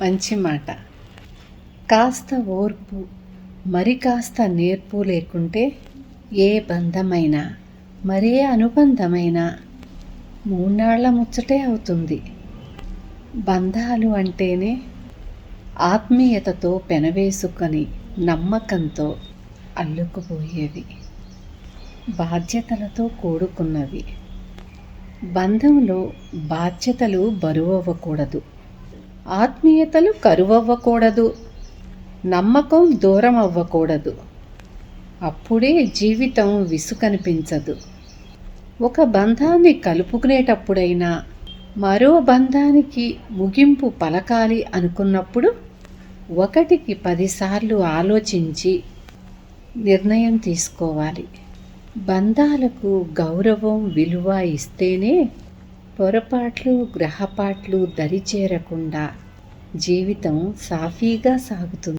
మంచి మాట. కాస్త ఓర్పు, మరి కాస్త నేర్పు లేకుంటే ఏ బంధమైనా, మరే అనుబంధమైనా మూన్నాళ్ల ముచ్చటే అవుతుంది. బంధాలు అంటేనే ఆత్మీయతతో పెనవేసుకొని నమ్మకంతో అల్లుకుపోయేవి, బాధ్యతలతో కూడుకున్నవి. బంధంలో బాధ్యతలు బరువవ్వకూడదు, ఆత్మీయతలు కరువవ్వకూడదు, నమ్మకం దూరం అవ్వకూడదు. అప్పుడే జీవితం విసుకనిపించదు. ఒక బంధాన్ని కలుపుకునేటప్పుడైనా మరో బంధానికి ముగింపు పలకాలి అనుకున్నప్పుడు 1కి 10 సార్లు ఆలోచించి నిర్ణయం తీసుకోవాలి. బంధాలకు గౌరవం, విలువ ఇస్తేనే పొరపాట్లు, గ్రహపాట్లు దరిచేరకుండా జీవితం సాఫీగా సాగుతుంది.